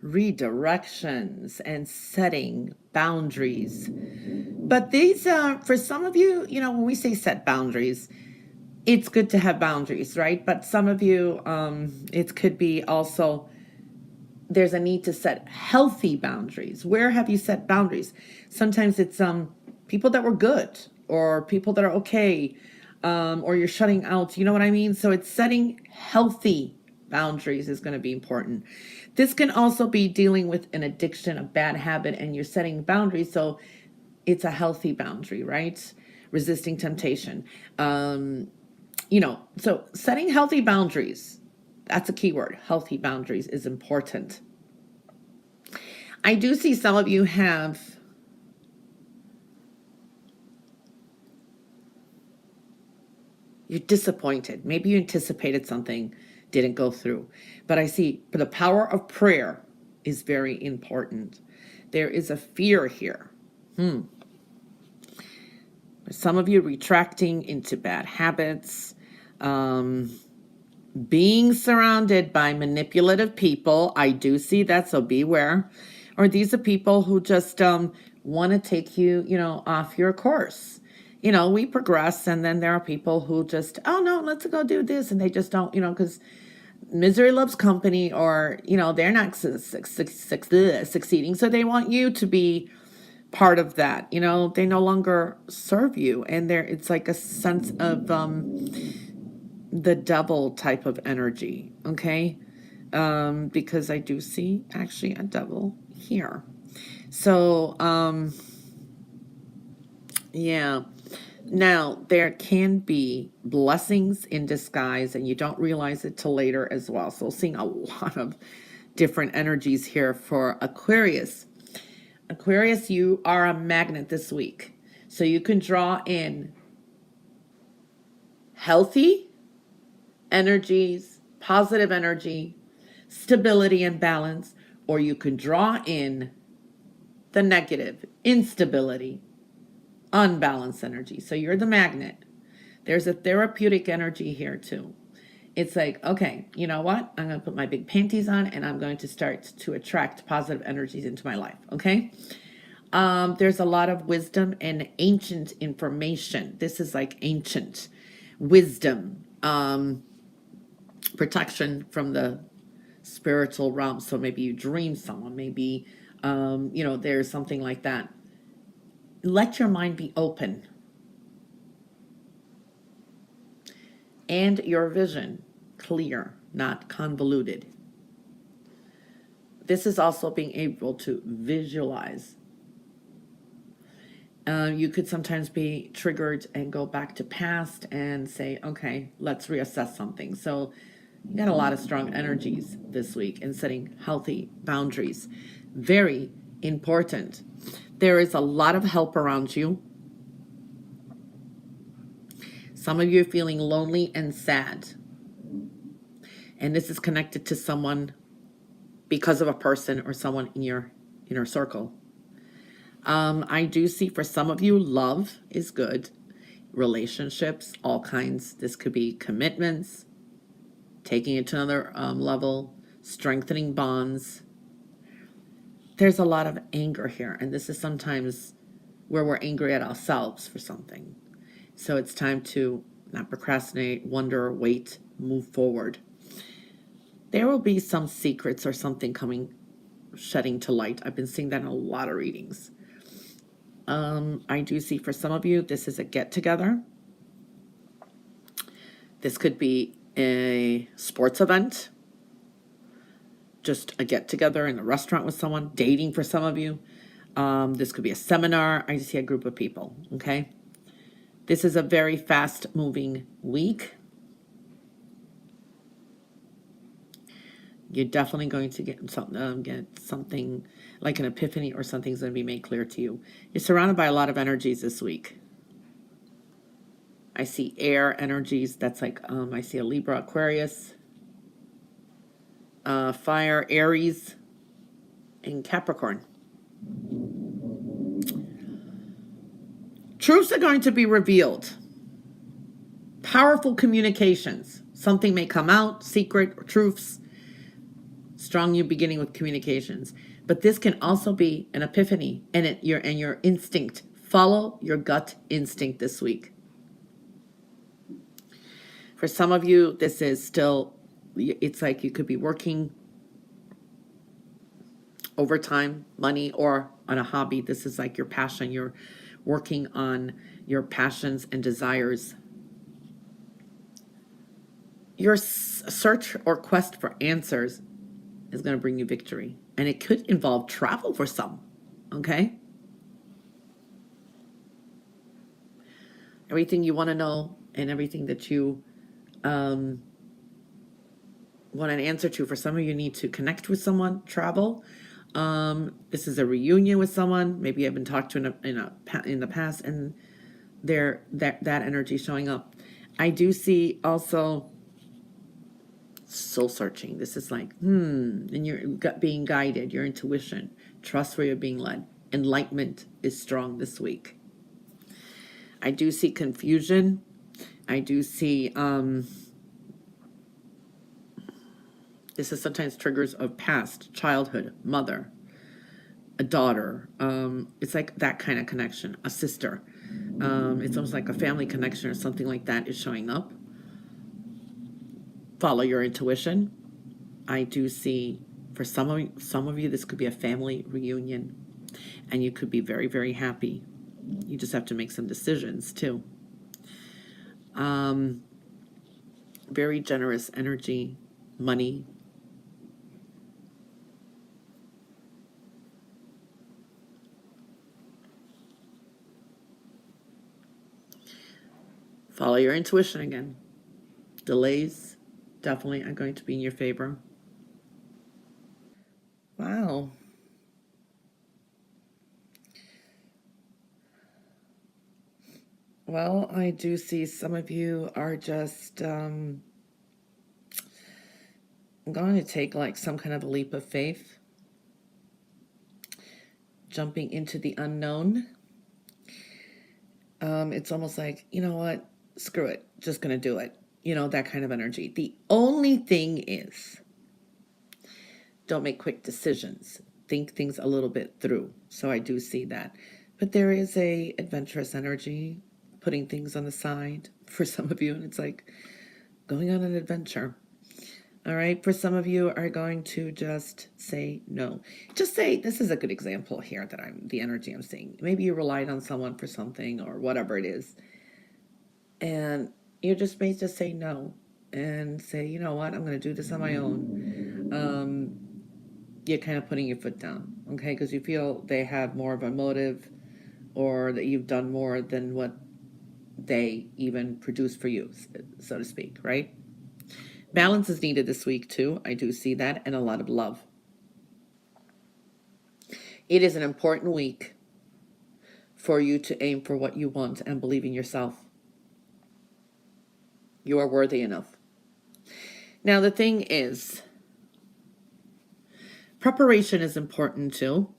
redirections and setting boundaries. But these are, for some of you, when we say set boundaries, it's good to have boundaries, right? But some of you, it could be also, there's a need to set healthy boundaries. Where have you set boundaries? Sometimes it's people that were good or people that are okay, or you're shutting out, you know what I mean? So it's setting healthy boundaries is going to be important. This can also be dealing with an addiction, a bad habit, and you're setting boundaries. So it's a healthy boundary, right? Resisting temptation. So setting healthy boundaries, that's a key word. Healthy boundaries is important. I do see some of you have you're disappointed. Maybe you anticipated something, didn't go through. But I see the power of prayer is very important. There is a fear here. Some of you retracting into bad habits, being surrounded by manipulative people. I do see that, so beware. Or these are people who just want to take you, off your course. We progress, and then there are people who just, oh no, let's go do this, and they just don't, because misery loves company, or they're not succeeding, so they want you to be part of that. They no longer serve you, and it's like a sense of the devil type of energy, okay? Because I do see actually a devil here. So yeah. Now, there can be blessings in disguise, and you don't realize it till later as well. So seeing a lot of different energies here for Aquarius. Aquarius, you are a magnet this week. So you can draw in healthy energies, positive energy, stability and balance, or you can draw in the negative, instability, unbalanced energy. So you're the magnet. There's a therapeutic energy here too. It's like, okay, you know what? I'm going to put my big panties on, and I'm going to start to attract positive energies into my life. Okay. There's a lot of wisdom and ancient information. This is like ancient wisdom, protection from the spiritual realm. So maybe you dream someone, maybe, there's something like that. Let your mind be open, and your vision clear, not convoluted. This is also being able to visualize. You could sometimes be triggered and go back to past and say, okay, let's reassess something. So you got a lot of strong energies this week in setting healthy boundaries. Very important. There is a lot of help around you. Some of you are feeling lonely and sad. And this is connected to someone because of a person or someone in your inner circle. I do see for some of you, love is good. Relationships, all kinds. This could be commitments, taking it to another level, strengthening bonds. There's a lot of anger here, and this is sometimes where we're angry at ourselves for something. So it's time to not procrastinate, wonder, wait, move forward. There will be some secrets or something shedding to light. I've been seeing that in a lot of readings. I do see for some of you, this is a get-together. This could be a sports event, just a get-together in a restaurant with someone, dating for some of you. This could be a seminar. I see a group of people, okay? This is a very fast-moving week. You're definitely going to get something like an epiphany, or something's going to be made clear to you. You're surrounded by a lot of energies this week. I see air energies. That's like, I see a Libra, Aquarius, fire, Aries, and Capricorn. Truths are going to be revealed. Powerful communications. Something may come out, secret or truths. Strong new beginning with communications. But this can also be an epiphany and your instinct. Follow your gut instinct this week. For some of you, this is still, it's like you could be working overtime, money, or on a hobby. This is like your passion. You're working on your passions and desires. Your search or quest for answers is going to bring you victory. And it could involve travel for some, okay? Everything you want to know and everything that you want an answer to. For some of you need to connect with someone, travel. This is a reunion with someone. Maybe you've been talked to in the past, and that energy showing up. I do see also soul searching. This is like, and you're being guided, your intuition, trust where you're being led. Enlightenment is strong this week. I do see confusion. I do see, this is sometimes triggers of past, childhood, mother, a daughter. It's like that kind of connection, a sister. It's almost like a family connection or something like that is showing up. Follow your intuition. I do see, for some of you, this could be a family reunion, and you could be very, very happy. You just have to make some decisions too. Very generous energy, money. Follow your intuition again. Delays definitely are going to be in your favor. Wow. Well, I do see some of you are just going to take like some kind of a leap of faith, jumping into the unknown. It's almost like, you know what, screw it, just going to do it. You know, that kind of energy. The only thing is, don't make quick decisions. Think things a little bit through. So I do see that. But there is a adventurous energy, putting things on the side for some of you, and it's like going on an adventure. All right, for some of you are going to just say no. Just say, this is a good example here that the energy I'm seeing. Maybe you relied on someone for something or whatever it is, and you just may just say no and say, you know what, I'm going to do this on my own. You're kind of putting your foot down, okay, because you feel they have more of a motive, or that you've done more than what they even produce for you, so to speak, right? Balance is needed this week too. I do see that, and a lot of love. It is an important week for you to aim for what you want and believe in yourself. You are worthy enough. Now, the thing is, preparation is important too.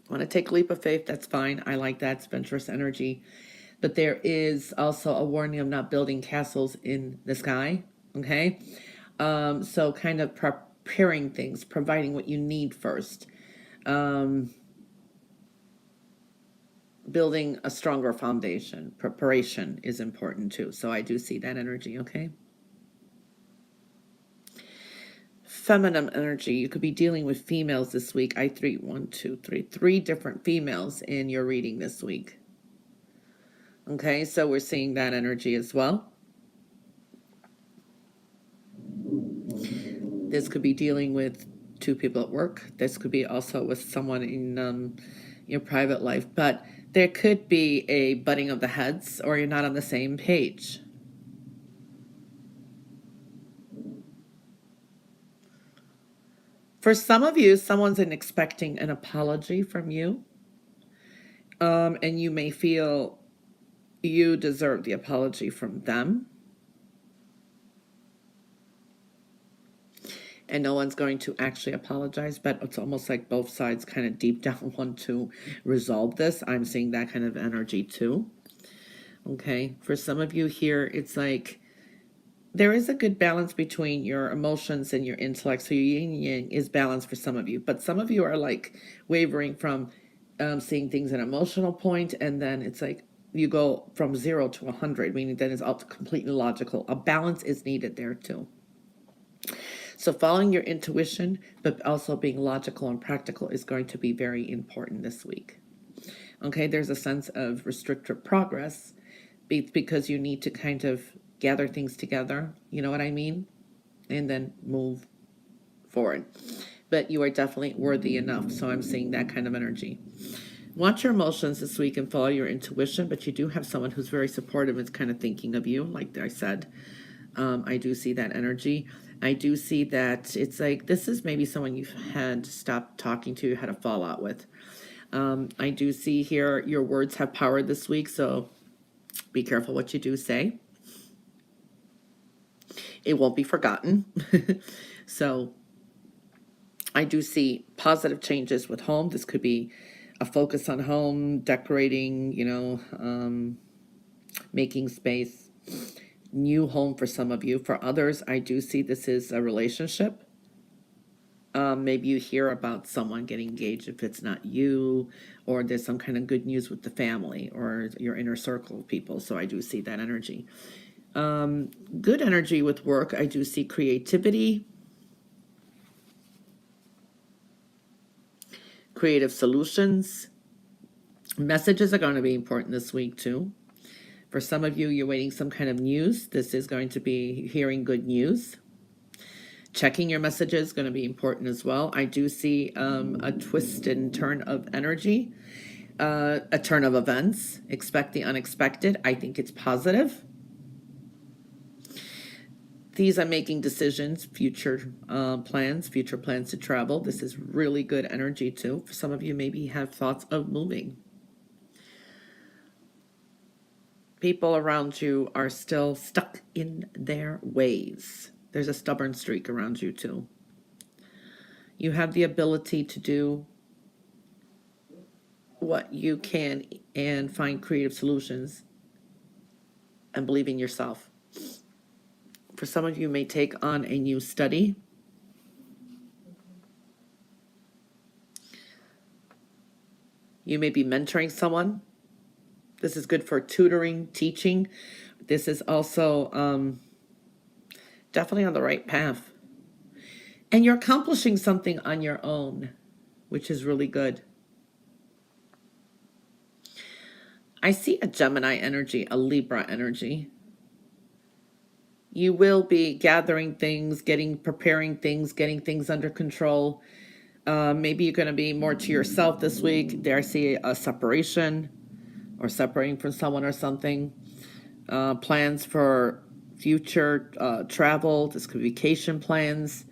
Want to take a leap of faith? That's fine. I like that. It's adventurous energy. But there is also a warning of not building castles in the sky, okay? So kind of preparing things, providing what you need first. Building a stronger foundation. Preparation is important too. So I do see that energy, okay? Feminine energy. You could be dealing with females this week. Three different females in your reading this week. Okay, so we're seeing that energy as well. This could be dealing with two people at work. This could be also with someone in your private life. But there could be a butting of the heads, or you're not on the same page. For some of you, someone's expecting an apology from you. And you may feel you deserve the apology from them. And no one's going to actually apologize, but it's almost like both sides kind of deep down want to resolve this. I'm seeing that kind of energy too. Okay, for some of you here, it's like there is a good balance between your emotions and your intellect. So your yin and yang is balanced for some of you, but some of you are like wavering from seeing things at an emotional point, and then it's like you go from 0 to 100, meaning that it's all completely logical. A balance is needed there too. So following your intuition, but also being logical and practical is going to be very important this week. Okay, there's a sense of restricted progress because you need to kind of gather things together, you know what I mean? And then move forward. But you are definitely worthy enough. So I'm seeing that kind of energy. Watch your emotions this week and follow your intuition, but you do have someone who's very supportive and is kind of thinking of you, like I said. I do see that energy. I do see that it's like this is maybe someone you've had to stop talking to, had a fallout with. I do see here your words have power this week, so be careful what you do say. It won't be forgotten. So I do see positive changes with home. This could be a focus on home, decorating, you know, making space. New home for some of you. For others, I do see this is a relationship. Maybe you hear about someone getting engaged if it's not you, or there's some kind of good news with the family or your inner circle of people. So I do see that energy. Good energy with work. I do see creativity, creative solutions. Messages are going to be important this week too. For some of you, you're waiting some kind of news. This is going to be hearing good news. Checking your messages is going to be important as well. I do see a twist and turn of energy, a turn of events. Expect the unexpected. I think it's positive. These are making decisions, future plans to travel. This is really good energy too. For some of you, maybe have thoughts of moving. People around you are still stuck in their ways. There's a stubborn streak around you too. You have the ability to do what you can and find creative solutions and believe in yourself. For some of you, may take on a new study. You may be mentoring someone. This is good for tutoring, teaching. This is also definitely on the right path. And you're accomplishing something on your own, which is really good. I see a Gemini energy, a Libra energy. You will be gathering things, preparing things, getting things under control. Maybe you're going to be more to yourself this week. There I see a separation or separating from someone or something. Plans for future travel. This could be vacation plans.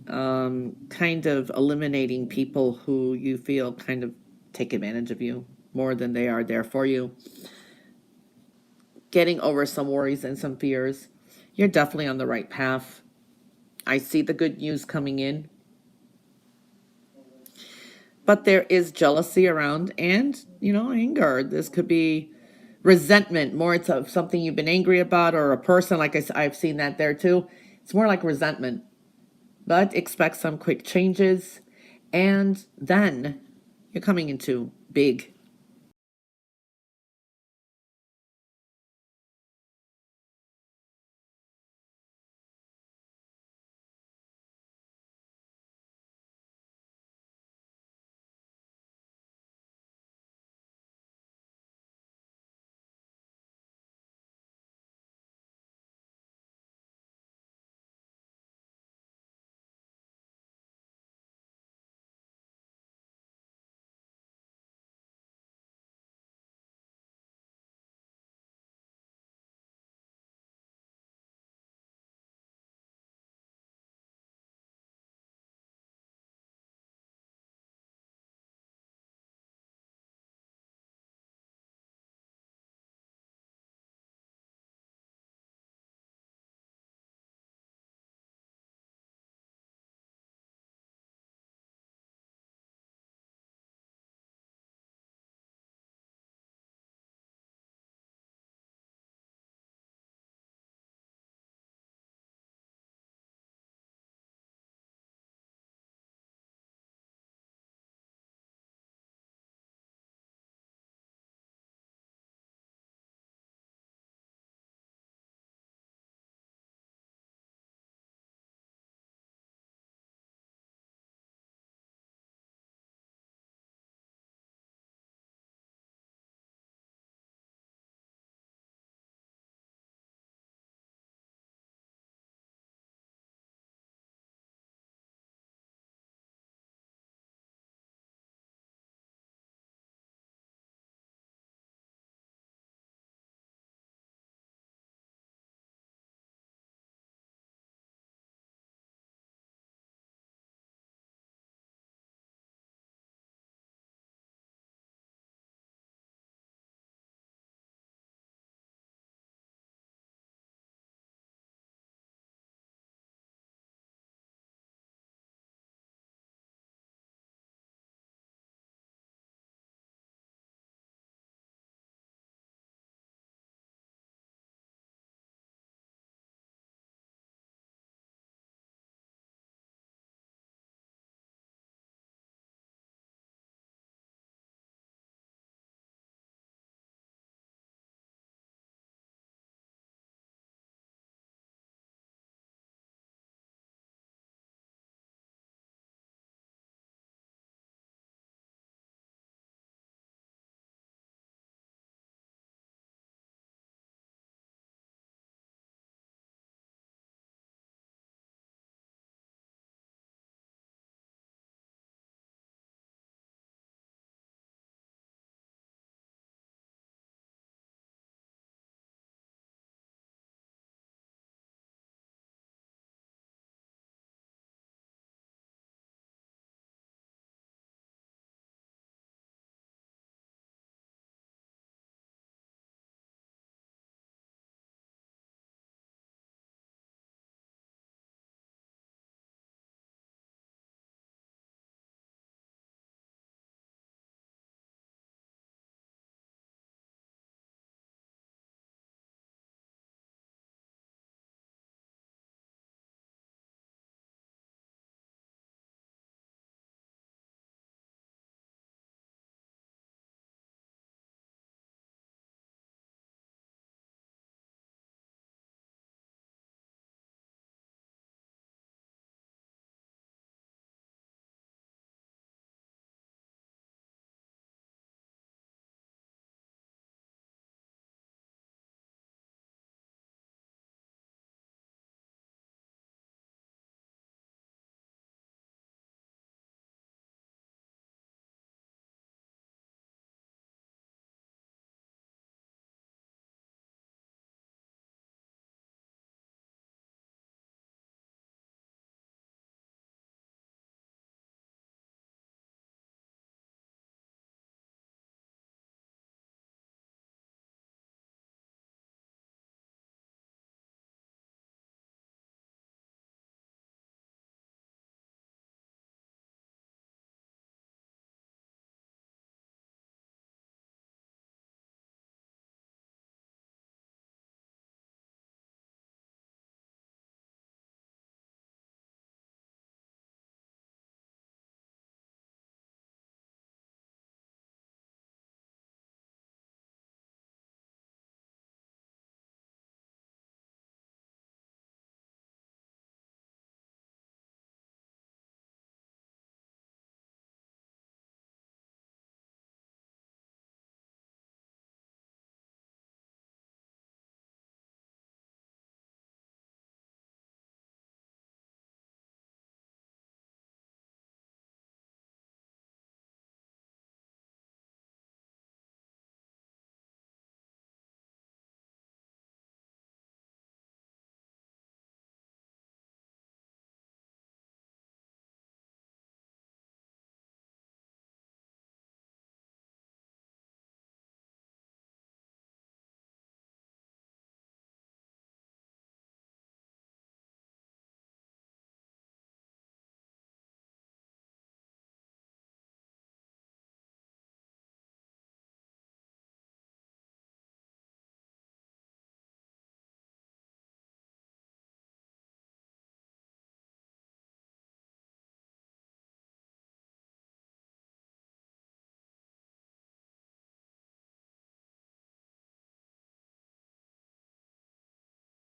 Kind of eliminating people who you feel kind of take advantage of you more than they are there for you. Getting over some worries and some fears. You're definitely on the right path. I see the good news coming in. But there is jealousy around and, you know, anger. This could be resentment. More it's of something you've been angry about or a person. Like I've seen that there too. It's more like resentment. But expect some quick changes. And then you're coming into big